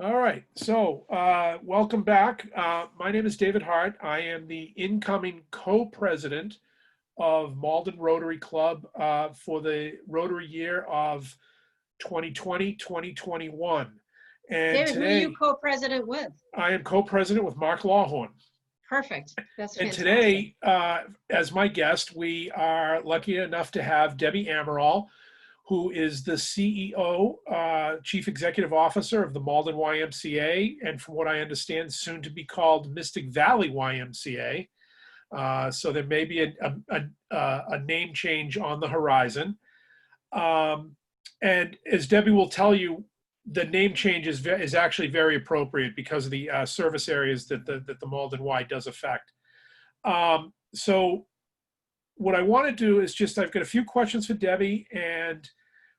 All right, so welcome back. My name is David Hart. I am the incoming co-president of Malden Rotary Club for the Rotary year of 2020-2021. And David, who are you today co-president with? I am co-president with Mark Lawhorn. Perfect. That's And fantastic. today, as my guest, we are lucky enough to have Debbie Amaral, who is the CEO, Chief Executive Officer of the Malden YMCA, and from what I understand, soon to be called Mystic Valley YMCA. So there may be a name change on the horizon. Um, and as Debbie will tell you, the name change is actually very appropriate because of the service areas that the Malden Y does affect. So what I want to do is just, I've got a few questions for Debbie, and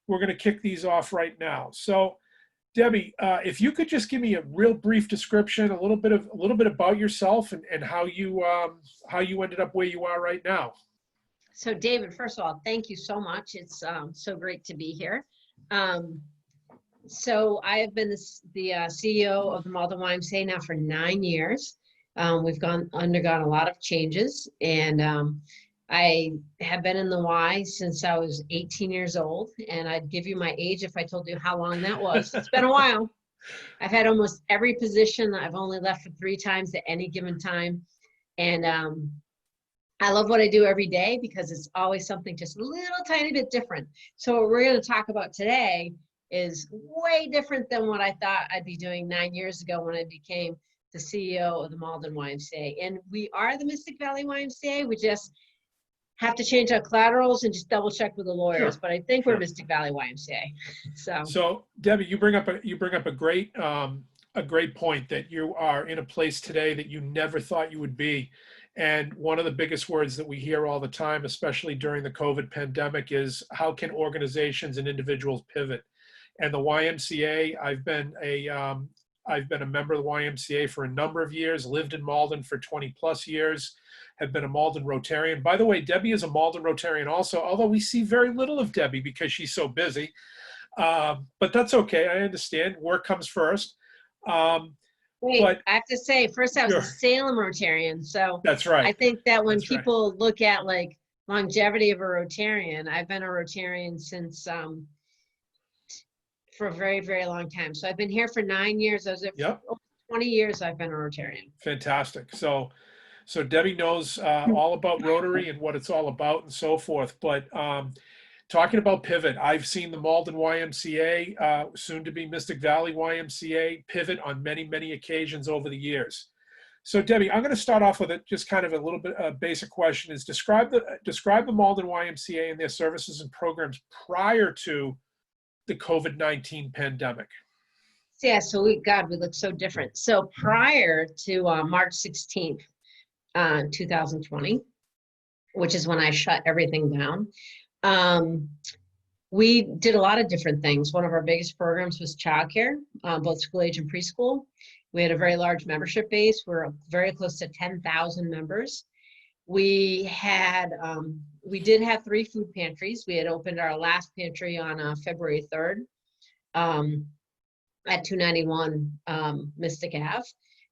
we're going to kick these off right now. So Debbie, if you could just give me a real brief description, a little bit about yourself and how you ended up where you are right now. So David, first of all, thank you so much. It's so great to be here. So I have been the CEO of the Malden YMCA now for 9 years. We've undergone a lot of changes, and I have been in the Y since I was 18 years old, and I'd give you my age if I told you how long that was. It's been a while. I've had almost every position. I've only left for 3 times at any given time. And I love what I do every day because it's always something just a little tiny bit different. So what we're going to talk about today is way different than what I thought I'd be doing 9 years ago when I became the CEO of the Malden YMCA. And we are the Mystic Valley YMCA. We just have to change our collaterals and just double check with the lawyers. Sure, But I think we're sure. Mystic Valley YMCA. So Debbie, you bring up a great point that you are in a place today that you never thought you would be. And one of the biggest words that we hear all the time, especially during the COVID pandemic, is how can organizations and individuals pivot? And the YMCA, I've been a member of the YMCA for a number of years, lived in Malden for 20 plus years, have been a Malden Rotarian. By the way, Debbie is a Malden Rotarian also, although we see very little of Debbie because she's so busy. But that's okay. I understand. Work comes first. Um, Wait, but I have to say, first I was a sure, Salem Rotarian. So that's I right. think that when That's right. people look at like longevity of a Rotarian, I've been a Rotarian since for a very, very long time. So I've been here for 9 years. I was at Yep. over 20 years I've been a Rotarian. Fantastic. So Debbie knows all about Rotary and what it's all about and so forth. But talking about pivot, I've seen the Malden YMCA, soon to be Mystic Valley YMCA, pivot on many, many occasions over the years. So Debbie, I'm going to start off with it, just kind of a little bit basic question is describe the Malden YMCA and their services and programs prior to the COVID-19 pandemic. Yeah, so we look so different. So prior to March 16th, 2020, which is when I shut everything down, we did a lot of different things. One of our biggest programs was childcare, both school age and preschool. We had a very large membership base. We're very close to 10,000 members. We did have 3 food pantries. We had opened our last pantry on February 3rd at 291 Mystic Ave.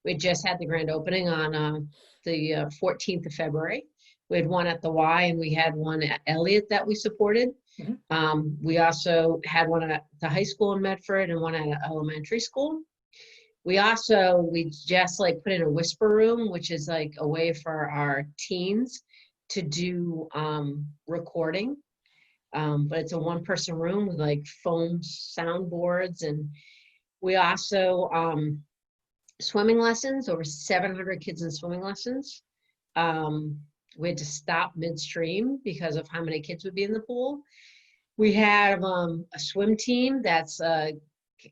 We just had the grand opening on the 14th of February. We had one at the Y, and we had one at Elliott that we supported. Mhm. We also had one at the high school in Medford and one at an elementary school. We just like put in a whisper room, which is like a way for our teens to do recording. But it's a 1-person room with like foam soundboards. And we also, swimming lessons, over 700 kids in swimming lessons. We had to stop midstream because of how many kids would be in the pool. We have a swim team that's a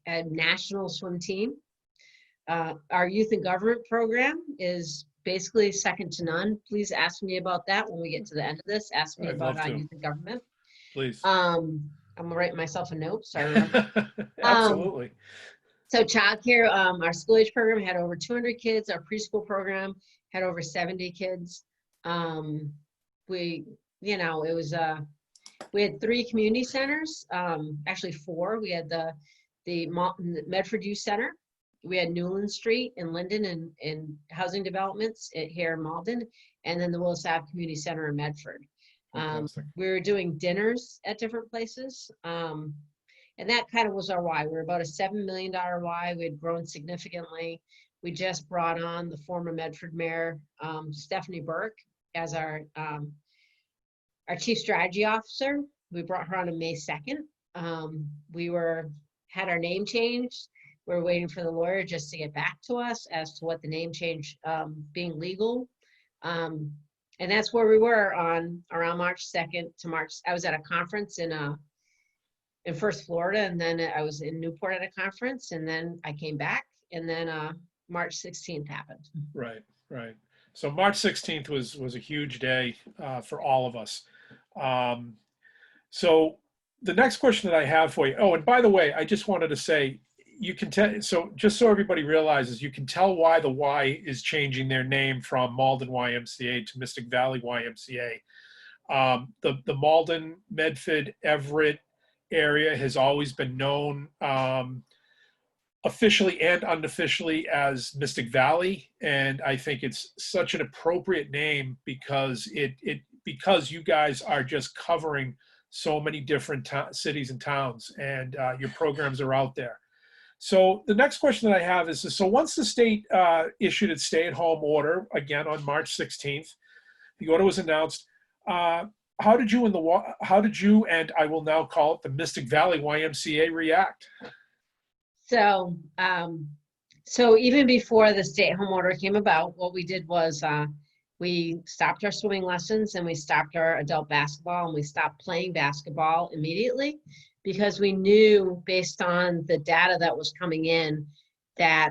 national swim team. Our youth and government program is basically second to none. Please ask me about that when we get to the end of this. Ask me I'd about love to, youth and government. please. I'm gonna write myself a note so I remember. Um, Absolutely. so childcare, our school age program had over 200 kids. Our preschool program had over 70 kids. We, it was we had 3 community centers, actually 4. We had the Medford Youth Center, we had Newland Street in Linden and housing developments here in Malden, and then the Willis Ave Community Center in Medford. Fantastic. We were doing dinners at different places. And that kind of was our why. We were about a $7 million why. We had grown significantly. We just brought on the former Medford Mayor, Stephanie Burke, as our Chief Strategy Officer. We brought her on May 2nd. We had our name changed. We were waiting for the lawyer just to get back to us as to what the name change being legal. And that's where we were on around March 2nd to March. I was at a conference in First Florida, and then I was in Newport at a conference, and then I came back, and then March 16th happened. Right, right. So March 16th was a huge day for all of us. So the next question that I have for you, oh, and by the way, I just wanted to say, you can tell, so just so everybody realizes, you can tell why the Y is changing their name from Malden YMCA to Mystic Valley YMCA. The Malden, Medford, Everett area has always been known officially and unofficially as Mystic Valley, and I think it's such an appropriate name because because you guys are just covering so many different cities and towns, and your programs are out there. So the next question that I have is, so once the state issued its stay-at-home order, again on March 16th, the order was announced. How did you and I will now call it the Mystic Valley YMCA react? So, so even before the stay-at-home order came about, what we did was we stopped our swimming lessons, and we stopped our adult basketball, and we stopped playing basketball immediately, because we knew, based on the data that was coming in, that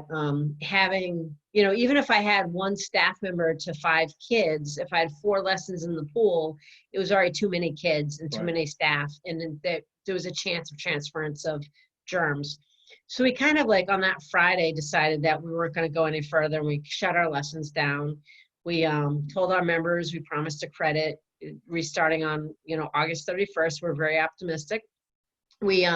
having, even if I had one staff member to 5 kids, if I had 4 lessons in the pool, it was already too many kids and too many staff, and then there was a chance of transference of germs. So we kind of, like, on that Friday decided that we weren't going to go any further, and we shut our lessons down. We told our members we promised a credit restarting on August 31st. We're very optimistic. We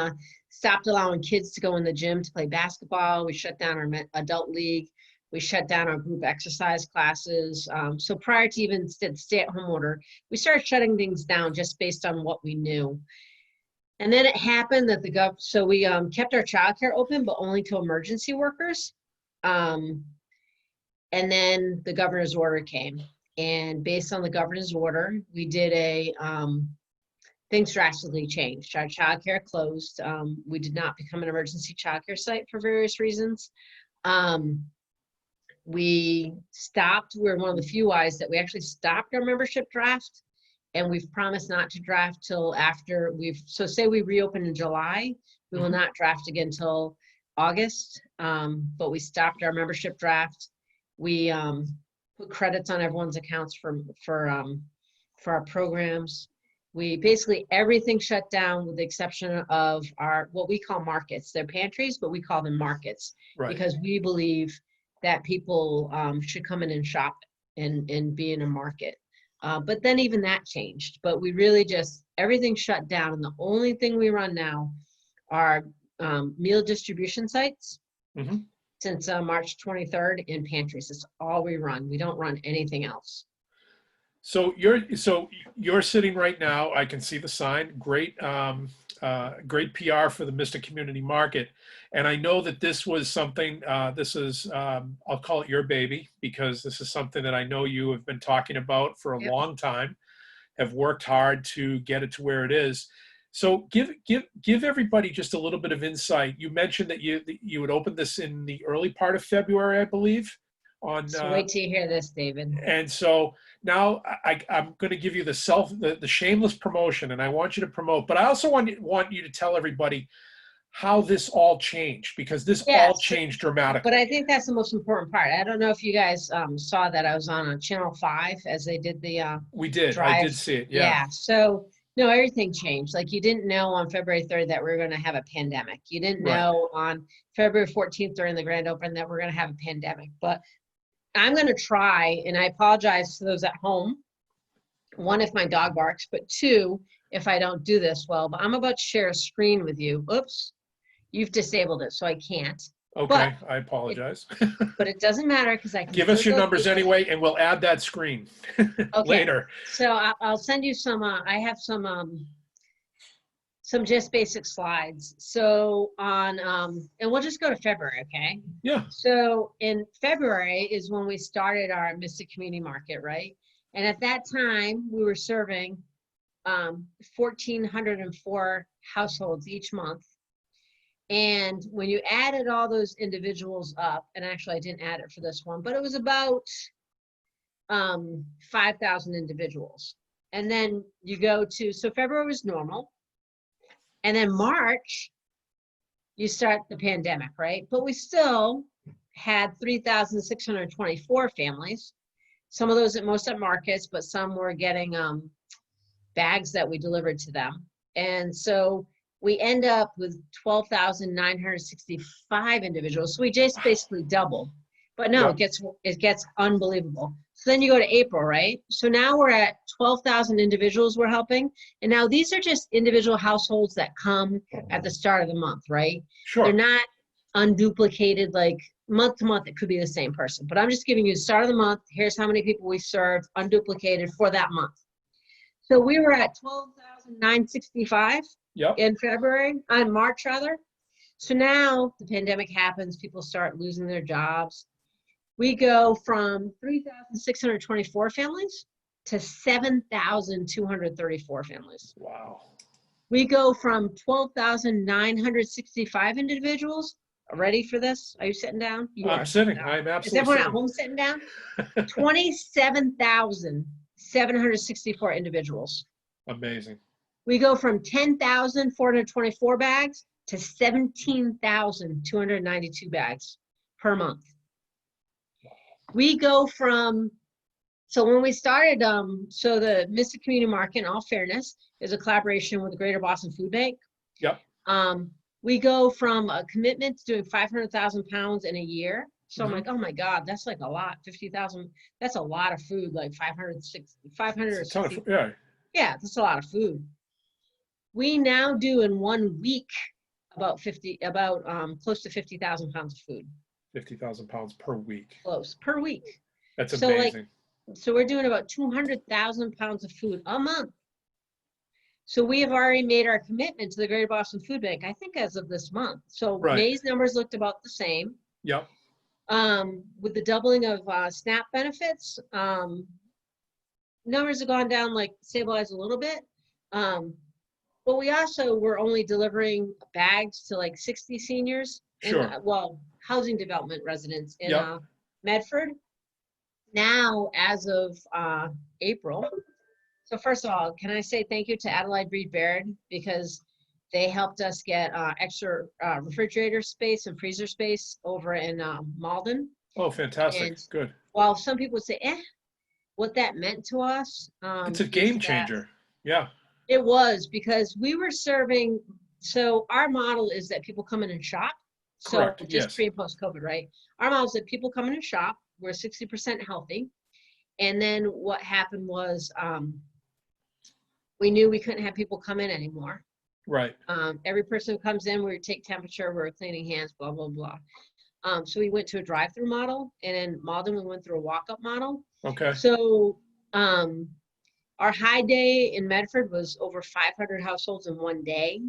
stopped allowing kids to go in the gym to play basketball. We shut down our adult league. We shut down our group exercise classes. So prior to even the stay-at-home order, we started shutting things down just based on what we knew. And then it happened that so we kept our childcare open, but only to emergency workers. And then the governor's order came. And based on the governor's order, we did things drastically changed. Our childcare closed. We did not become an emergency childcare site for various reasons. We stopped. We're one of the few Ys that we actually stopped our membership draft, and we've promised not to draft till after so say we reopen in July, we will not draft again till August, but we stopped our membership draft. We put credits on everyone's accounts for our programs. We basically, everything shut down with the exception of our, what we call markets. They're pantries, but we call them markets, because we believe that people should come in and shop and be in a market. But then even that changed. But we really just, everything shut down. And the only thing we run now are meal distribution sites since March 23rd, in pantries. That's all we run. We don't run anything else. So you're sitting right now. I can see the sign. Great, great PR for the Mystic Community Market, and I know that this was something. This is I'll call it your baby, because this is something that I know you have been talking about for a long time. Have worked hard to get it to where it is. So give everybody just a little bit of insight. You mentioned that you would open this in the early part of February, I believe. So wait till you hear this, David. And so now I'm going to give you the shameless promotion, and I want you to promote, but I also want you to tell everybody how this all changed, because this all changed dramatically. But I think that's the most important part. I don't know if you guys saw that I was on Channel 5 as they did the we did drive. I did see it. Yeah. So no, everything changed. Like, you didn't know on February 3rd that we were going to have a pandemic. You didn't know on February 14th during the grand open that we're going to have a pandemic. But I'm going to try, and I apologize to those at home. 1, if my dog barks, but 2, if I don't do this well. But I'm about to share a screen with you. Oops, you've disabled it, so I can't. Okay, I apologize. But it doesn't matter because I can Give us still your go numbers through it. anyway, and we'll add that screen Okay. later. So I'll send you some, I have some just basic slides. So on, and we'll just go to February, okay? Yeah, So in February is when we started our Mystic Community Market, right? And at that time, we were serving 1,404 households each month. And when you added all those individuals up, and actually I didn't add it for this one, but it was about 5,000 individuals. And then you go to, so February was normal. And then March, you start the pandemic, right? But we still had 3,624 families. Some of those at most at markets, but some were getting bags that we delivered to them. And so we end up with 12,965 individuals. So we just basically doubled. But no, Yep. it gets unbelievable. So then you go to April, right? So now we're at 12,000 individuals we're helping. And now these are just individual households that come at the start of the month, right? Sure. They're not unduplicated, like month to month, it could be the same person. But I'm just giving you the start of the month. Here's how many people we served, unduplicated for that month. So we were at 12,965 Yep. in March rather. So now the pandemic happens, people start losing their jobs. We go from 3,624 families to 7,234 families. Wow. We go from 12,965 individuals. Ready for this? Are you sitting down? You I'm are sitting. down. I'm Is absolutely everyone sitting. at home sitting down? 27,764 individuals. Amazing. We go from 10,424 bags to 17,292 bags per month. We go from, so when we started, so the Mystic Community Market, in all fairness, is a collaboration with the Greater Boston Food Bank. Yep. We go from a commitment to doing 500,000 pounds in a year. So I'm like, oh my God, that's like a lot, 50,000, that's a lot of food, like 500 or 60. Yeah. Yeah, that's a lot of food. We now do in 1 week about close to 50,000 pounds of food. 50,000 pounds per week. Close, per week. That's So amazing. So we're doing about 200,000 pounds of food a month. So we have already made our commitment to the Greater Boston Food Bank, I think as of this month. So Right. May's numbers looked about the same. Yep. With the doubling of SNAP benefits, numbers have gone down, like stabilized a little bit. But we also were only delivering bags to like 60 seniors Sure. in, housing development residents in Yep. Medford. Now, as of April, so first of all, can I say thank you to Adelaide Reed Baird, because they helped us get extra refrigerator space and freezer space over in Malden. Oh, fantastic. And good. while some people say, what that meant to us. It's a game changer. Yeah. It was, because we were serving, so our model is that people come in and shop. Correct. So just Yes. pre and post COVID, right? Our model is that people come in and shop. We're 60% healthy. And then what happened was we knew we couldn't have people come in anymore. Right. Every person who comes in, we take temperature, we're cleaning hands, blah, blah, blah. So we went to a drive-through model, and in Malden, we went through a walk-up model. Okay. So our high day in Medford was over 500 households in one day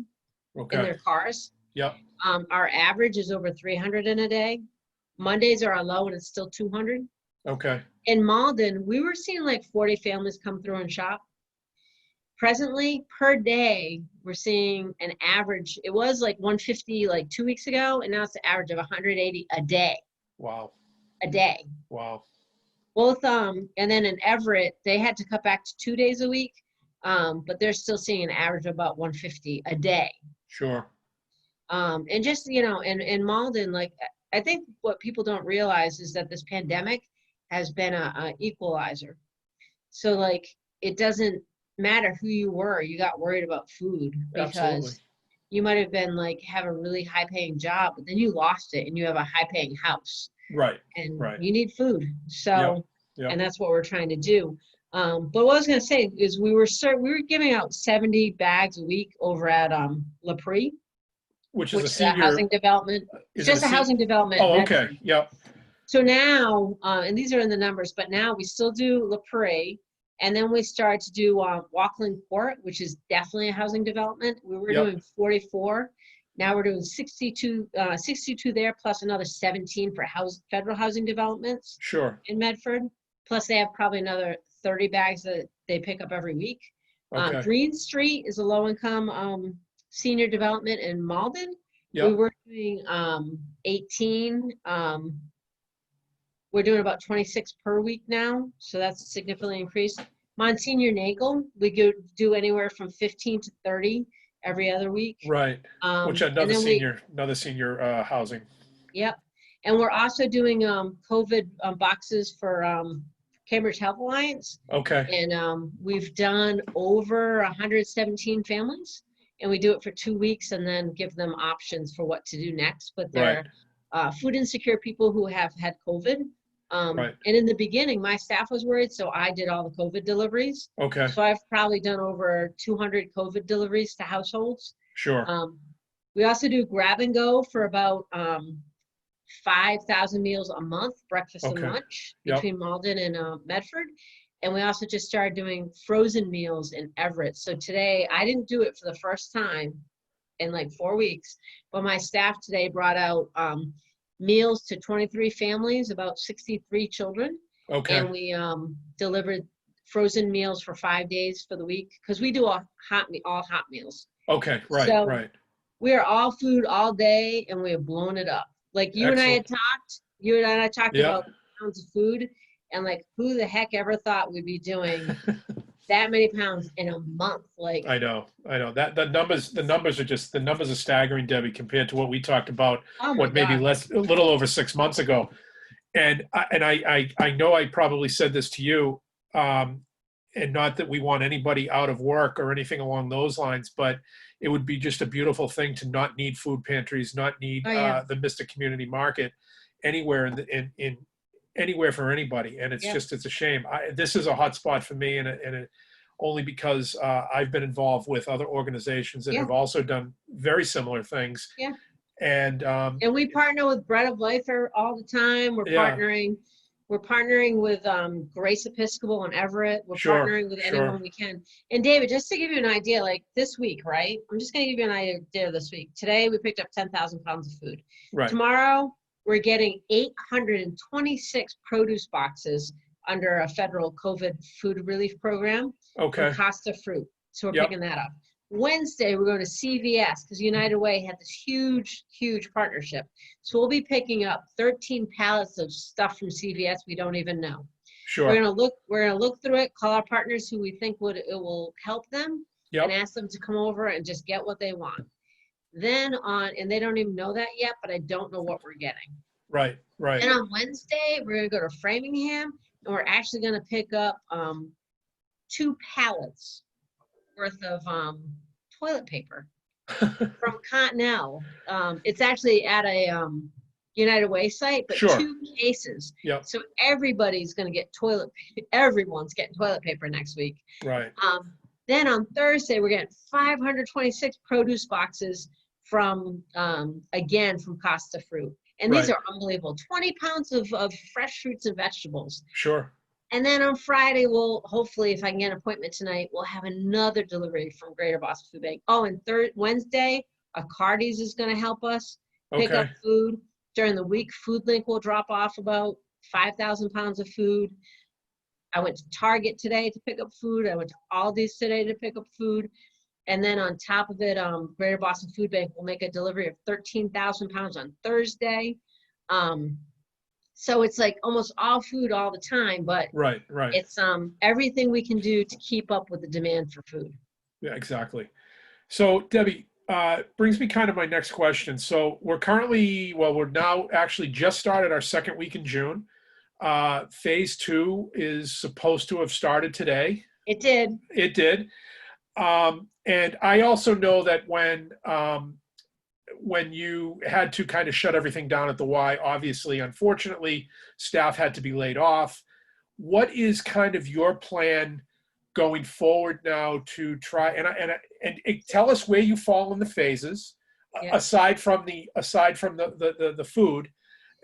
in their cars. Yep. Our average is over 300 in a day. Mondays are our low, and it's still 200. Okay. In Malden, we were seeing like 40 families come through and shop. Presently, per day, we're seeing an average. It was like 150 like 2 weeks ago, and now it's an average of 180 a day. Wow. A day. Wow. Both, and then in Everett, they had to cut back to 2 days a week, but they're still seeing an average of about 150 a day. Sure. And just, in Malden, like, I think what people don't realize is that this pandemic has been a equalizer. So like, it doesn't matter who you were, you got worried about food, because Absolutely. you might have been like, have a really high paying job, but then you lost it and you have a high paying house. Right. And Right. you need food. So, Yep. and that's what we're trying to do. But what I was going to say is we were giving out 70 bags a week over at Lepre. which is which a is a senior, housing development. It's is it a just a housing development in Oh, okay. Medford. Yep. So now, and these are in the numbers, but now we still do La Prairie, and then we start to do Walkland Court, which is definitely a housing development. We were Yep. doing 44. Now we're doing 62 there, plus another 17 for federal housing developments Sure. in Medford. Plus they have probably another 30 bags that they pick up every week. Okay. Green Street is a low-income senior development in Malden. We Yep. were doing 18. We're doing about 26 per week now, so that's a significantly increased. Monsignor Nagel, we do anywhere from 15 to 30 every other week. Right. Which And another then senior housing. Yep. And we're also doing COVID boxes for Cambridge Health Alliance. Okay. And we've done over 117 families, and we do it for 2 weeks and then give them options for what to do next. But they're food insecure people who have had COVID. Right. And in the beginning, my staff was worried, so I did all the COVID deliveries. Okay. So I've probably done over 200 COVID deliveries to households. Sure. We also do grab and go for about 5,000 meals a month, breakfast and lunch, between Malden and Medford. And we also just started doing frozen meals in Everett. So today, I didn't do it for the first time in like 4 weeks, but my staff today brought out meals to 23 families, about 63 children. Okay. And we delivered frozen meals for 5 days for the week, because we do all hot meals. Okay. Right. So right. we are all food all day, and we have blown it up. Like you and I had talked, about pounds of food, and like who the heck ever thought we'd be doing that many pounds in a month? Like I know that the numbers are staggering, Debbie, compared to what we talked about, maybe a little over 6 months ago. And I know I probably said this to you, and not that we want anybody out of work or anything along those lines, but it would be just a beautiful thing to not need food pantries, not need the Mystic Community Market anywhere in anywhere for anybody. And it's a shame. This is a hot spot for me, and only because I've been involved with other organizations that have also done very similar things. Yeah. And we partner with Bread of Life all the time. We're partnering with Grace Episcopal in Everett. We're partnering with anyone we can. And David, just to give you an idea, like this week, right? I'm just going to give you an idea this week. Today, we picked up 10,000 pounds of food. Right. Tomorrow, we're getting 826 produce boxes under a federal COVID food relief program from Costa Fruit. So we're picking that up. Wednesday, we're going to CVS, because United Way had this huge partnership. So we'll be picking up 13 pallets of stuff from CVS we don't even know. Sure. We're gonna look through it, call our partners who we think it will help them, and ask them to come over and just get what they want. Then and they don't even know that yet, but I don't know what we're getting. Right. Then on Wednesday, we're gonna go to Framingham, and we're actually gonna pick up 2 pallets worth of toilet paper from Continental. It's actually at a United Way site, but 2 cases. Yep. So everybody's going to get everyone's getting toilet paper next week. Right. Then on Thursday, we're getting 526 produce boxes from Costa Fruit. And these are unbelievable. 20 pounds of fresh fruits and vegetables. Sure. And then on Friday, we'll hopefully, if I can get an appointment tonight, we'll have another delivery from Greater Boston Food Bank. Oh, and Wednesday, Cardi's is going to help us pick up food. During the week, FoodLink will drop off about 5,000 pounds of food. I went to Target today to pick up food. I went to Aldi's today to pick up food. And then on top of it, Greater Boston Food Bank will make a delivery of 13,000 pounds on Thursday. So it's like almost all food all the time, but it's everything we can do to keep up with the demand for food. Yeah, exactly. So Debbie, brings me kind of my next question. So we're now actually just started our second week in June. Phase 2 is supposed to have started today. It did. It did. And I also know that when you had to kind of shut everything down at the Y, obviously, unfortunately, staff had to be laid off. What is kind of your plan going forward now to try and tell us where you fall in the phases, Yeah. aside from the food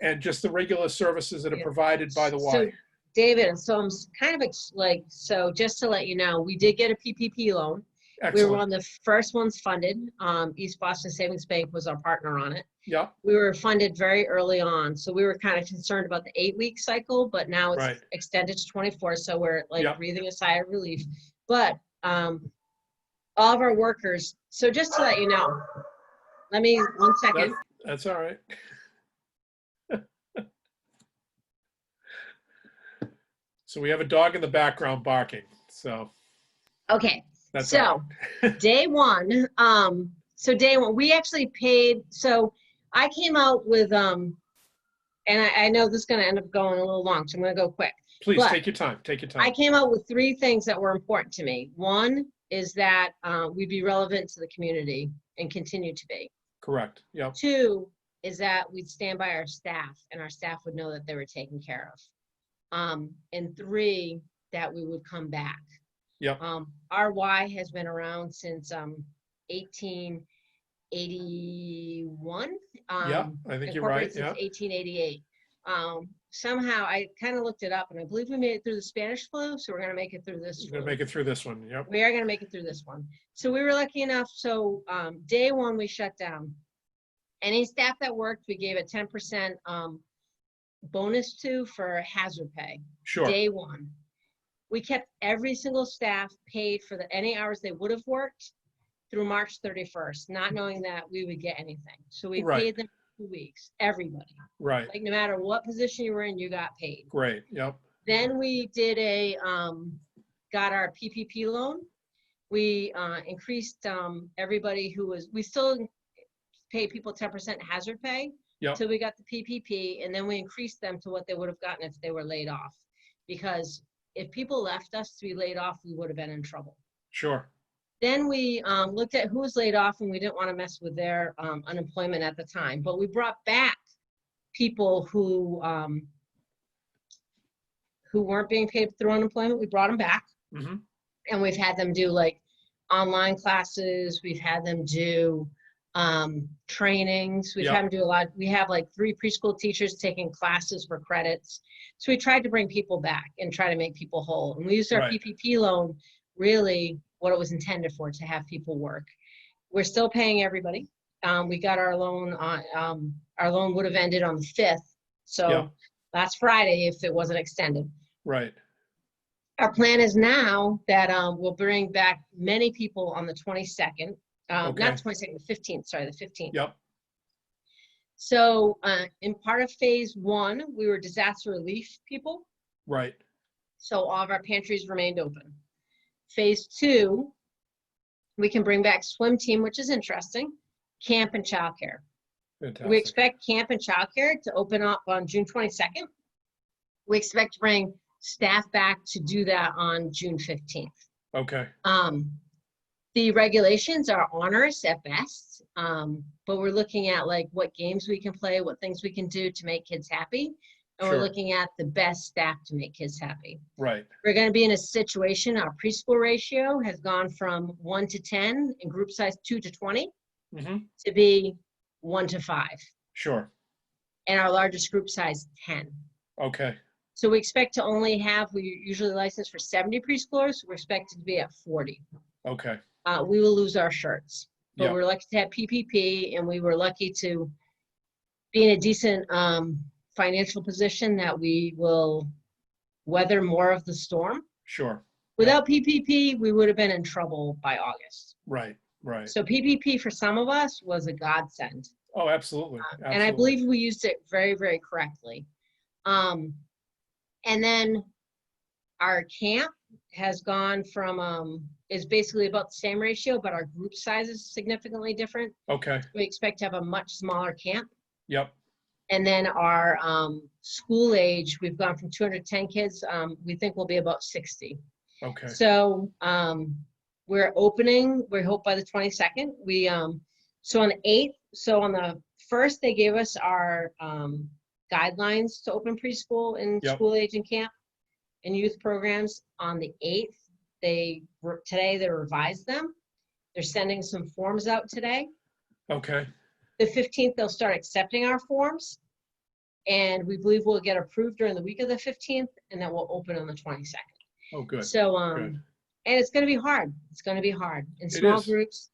and just the regular services that are Yeah. provided by the So, Y. David, so I'm kind of like, so just to let you know, we did get a PPP loan. We were Excellent. one of the first ones funded. East Boston Savings Bank was our partner on it. Yeah, We were funded very early on, so we were kind of concerned about the 8-week cycle, but now it's right. extended to 24, so we're like Yeah. breathing a sigh of relief. But all of our workers, so just to let you know, let me, one second. That's all right. So we have a dog in the background barking. So Okay, that's all so right. day one, we actually paid, so I came out with, and I know this is gonna end up going a little long, so I'm gonna go quick. Please But take your time. Take your I time. came out with 3 things that were important to me. One is that we'd be relevant to the community and continue to be. Correct. Yep. 2 is that we'd stand by our staff and our staff would know that they were taken care of. And 3, that we would come back. Yep. Our Y has been around since 1881. Yeah, I think you're right. Incorporated Yeah. since 1888. Somehow I kind of looked it up and I believe we made it through the Spanish flu, so we're going to make it through this We're gonna flu. make it through this one. Yep. We are going to make it through this one. So we were lucky enough. So day one, we shut down. Any staff that worked, we gave a 10% bonus to for hazard pay. Sure. Day one. We kept every single staff paid for any hours they would have worked through March 31st, not knowing that we would get anything. So we Right. paid them 2 weeks, everybody. Right. Like no matter what position you were in, you got paid. Great. Yep. Then we did got our PPP loan. We increased everybody who was, we still pay people 10% hazard pay Yep. till we got the PPP, and then we increased them to what they would have gotten if they were laid off. Because if people left us to be laid off, we would have been in trouble. Sure. Then we looked at who was laid off, and we didn't want to mess with their unemployment at the time. But we brought back people who weren't being paid through unemployment. We brought them back, Mm-hmm. and we've had them do like online classes. We've had them do trainings. We've Yep. had them do a lot. We have like 3 preschool teachers taking classes for credits. So we tried to bring people back and try to make people whole. And we used our Right. PPP loan, really what it was intended for, to have people work. We're still paying everybody. We got our loan on, our loan would have ended on the 5th. So Yep. last Friday, if it wasn't extended. Right. Our plan is now that we'll bring back many people on the 22nd. Okay. Not 22nd, the 15th, sorry, the 15th. Yep. So in part of phase 1, we were disaster relief people. Right. So all of our pantries remained open. Phase 2, we can bring back swim team, which is interesting, camp and childcare. Fantastic. We expect camp and childcare to open up on June 22nd. We expect to bring staff back to do that on June 15th. Okay. The regulations are onerous at best, but we're looking at like what games we can play, what things we can do to make kids happy. And Sure. we're looking at the best staff to make kids happy. Right. We're going to be in a situation, our preschool ratio has gone from 1 to 10 and group size 2 to 20 Mm-hmm. to be 1 to 5. Sure. And our largest group size 10. Okay. So we expect to only have, we usually license for 70 preschoolers. We're expected to be at 40. Okay. We will lose our shirts. But Yep. we're lucky to have PPP, and we were lucky to be in a decent financial position that we will weather more of the storm. Sure. Without PPP, we would have been in trouble by August. Right. Right. So PPP for some of us was a godsend. Oh, absolutely. And I believe we used it very, very correctly. And then our camp has gone from, is basically about the same ratio, but our group size is significantly different. Okay. We expect to have a much smaller camp. Yep. And then our school age, we've gone from 210 kids, we think we'll be about 60. Okay. So we're opening, we hope by the 22nd. We, so on the 8th, so on the 1st, they gave us our guidelines to open preschool and Yep. school age and camp and youth programs. On the 8th, today they revised them. They're sending some forms out today. Okay. the 15th, they'll start accepting our forms. And we believe we'll get approved during the week of the 15th, and then we'll open on the 22nd. Oh, good. So, Good. and it's going to be hard. It's going to be hard in It small is. groups.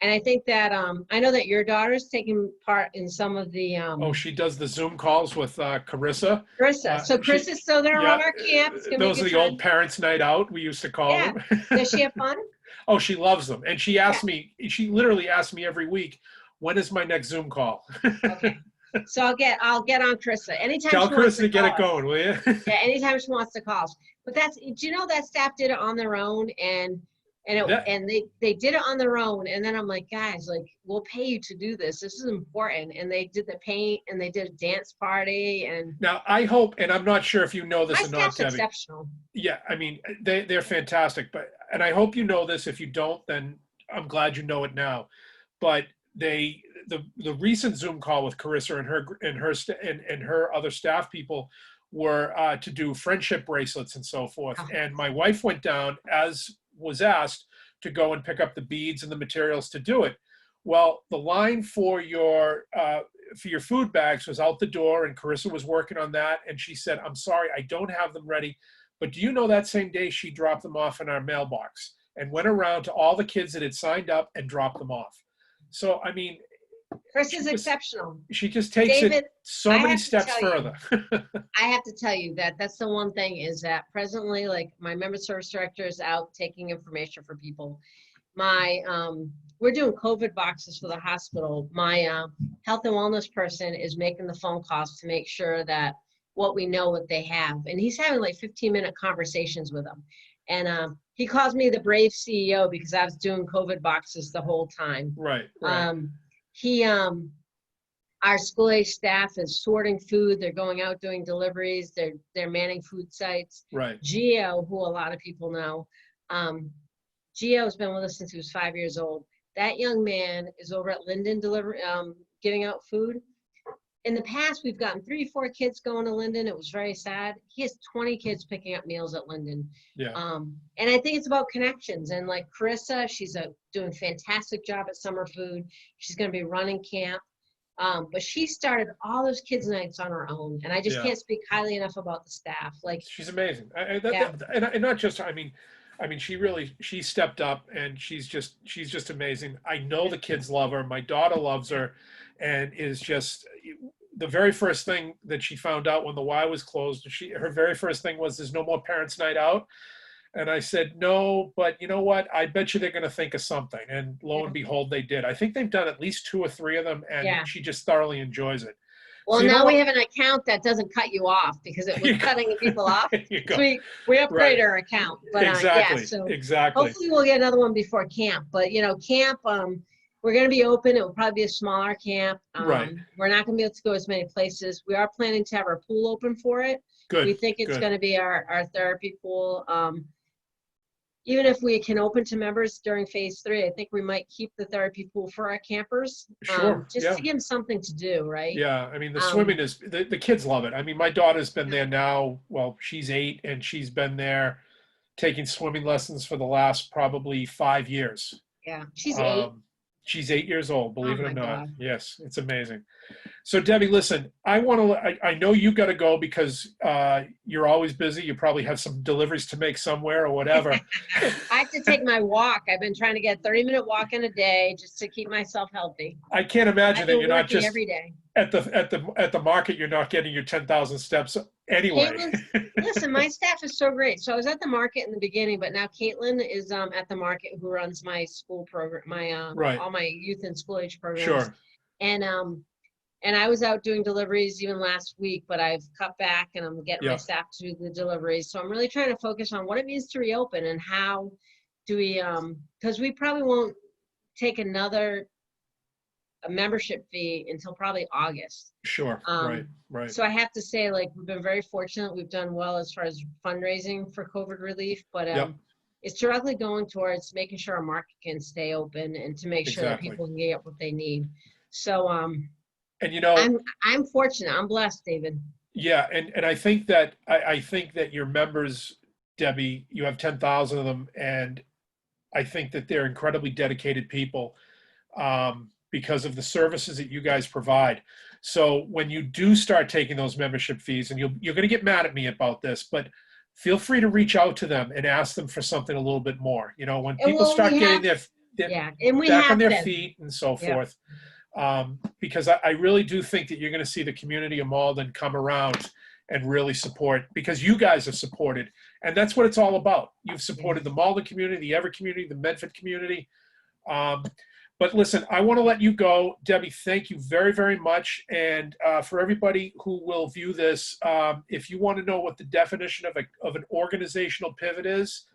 And I think that, I know that your daughter's taking part in some of the, Oh, she does the Zoom calls with Carissa. Carissa. So Chris is still going to run our camp. It's going to be a Those are good the time. old parents' night out, we used to call Yeah. them. Does she have fun? Oh, she loves them. And she asks me, she literally asks me every week, when is my next Zoom call? Okay. So I'll get on Carissa. Anytime Tell she wants Carissa to get call it us. going, will you? Yeah, anytime she wants to call us. But do you know that staff did it on their own, and they did it on their own, and then I'm like, guys, like, we'll pay you to do this. This is important. And they did the paint, and they did a dance party, and Now, I hope, and I'm not sure if you know this my or not, staff's Debbie. exceptional. Yeah, I mean, they're fantastic, and I hope you know this. If you don't, then I'm glad you know it now. But the recent Zoom call with Carissa and her other staff people were to do friendship bracelets and so forth. Oh. And my wife went down, as was asked, to go and pick up the beads and the materials to do it. Well, the line for your food bags was out the door, and Carissa was working on that. And she said, "I'm sorry, I don't have them ready." But do you know that same day she dropped them off in our mailbox and went around to all the kids that had signed up and dropped them off. So, I mean, Chris is exceptional. she just takes David, it so many steps further. I have to tell you that's the one thing is that presently, like, my member service director is out taking information for people. We're doing COVID boxes for the hospital. My health and wellness person is making the phone calls to make sure that what they have. And he's having like 15-minute conversations with them. And he calls me the brave CEO because I was doing COVID boxes the whole time. Right. Our school age staff is sorting food. They're going out doing deliveries. They're manning food sites. Right. Gio, who a lot of people know, Gio has been with us since he was 5 years old. That young man is over at Linden giving out food. In the past, we've gotten 3 or 4 kids going to Linden. It was very sad. He has 20 kids picking up meals at Linden. Yeah. And I think it's about connections. And like Carissa, she's doing a fantastic job at summer food. She's going to be running camp. But she started all those kids' nights on her own. And I just can't speak highly enough about the staff. Like, she's amazing. And not just her. I mean, she stepped up, and she's just amazing. I know the kids love her. My daughter loves her, and is just the very first thing that she found out when the Y was closed. Her very first thing was, "There's no more parents' night out." And I said, "No, but you know what? I bet you they're going to think of something." And lo and behold, they did. I think they've done at least 2 or 3 of them, and she just thoroughly enjoys it. Well, so now we have an account that doesn't cut you off because it was cutting people off. So we upgrade our account. But exactly. Hopefully we'll get another one before camp. But camp, we're going to be open. It will probably be a smaller camp. Right. We're not going to be able to go as many places. We are planning to have our pool open for it. Good. We think it's going to be our therapy pool. Even if we can open to members during phase 3, I think we might keep the therapy pool for our campers. Sure. To give them something to do, right? Yeah. I mean, the swimming is, the kids love it. I mean, my daughter's been there now. Well, she's 8, and she's been there taking swimming lessons for the last probably 5 years. Yeah. She's 8. She's 8 years old, believe it or not. God. Yes, it's amazing. So Debbie, listen, I know you got to go because you're always busy. You probably have some deliveries to make somewhere or whatever. I have to take my walk. I've been trying to get a 30-minute walk in a day just to keep myself healthy. I can't imagine that you're not just every day. At the market. You're not getting your 10,000 steps anyway. Listen, my staff is so great. So I was at the market in the beginning, but now Caitlin is at the market, who runs my school program, all my youth and school age programs. Sure. And I was out doing deliveries even last week, but I've cut back and I'm getting my staff to do the deliveries. So I'm really trying to focus on what it means to reopen and how do we, because we probably won't take a membership fee until probably August. Sure. Right. So I have to say, like, we've been very fortunate. We've done well as far as fundraising for COVID relief, but it's directly going towards making sure our market can stay open and to make sure that people can get what they need. So, and I'm fortunate. I'm blessed, David. Yeah, and I think that I think that your members, Debbie, you have 10,000 of them, and I think that they're incredibly dedicated people. because of the services that you guys provide. So when you do start taking those membership fees, and you're going to get mad at me about this, but feel free to reach out to them and ask them for something a little bit more. You know, when And people well, start we getting have, their yeah, and we back on have their them. feet and so Yep. forth, because I really do think that you're going to see the community of Malden come around and really support, because you guys have supported, and that's what it's all about. You've supported the Malden community, the Everett community, the Medford community. But listen, I want to let you go. Debbie, thank you very, very much. And for everybody who will view this, if you want to know what the definition of an organizational pivot is,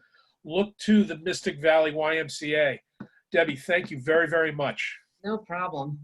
look to the Mystic Valley YMCA. Debbie, thank you very, very much. No problem.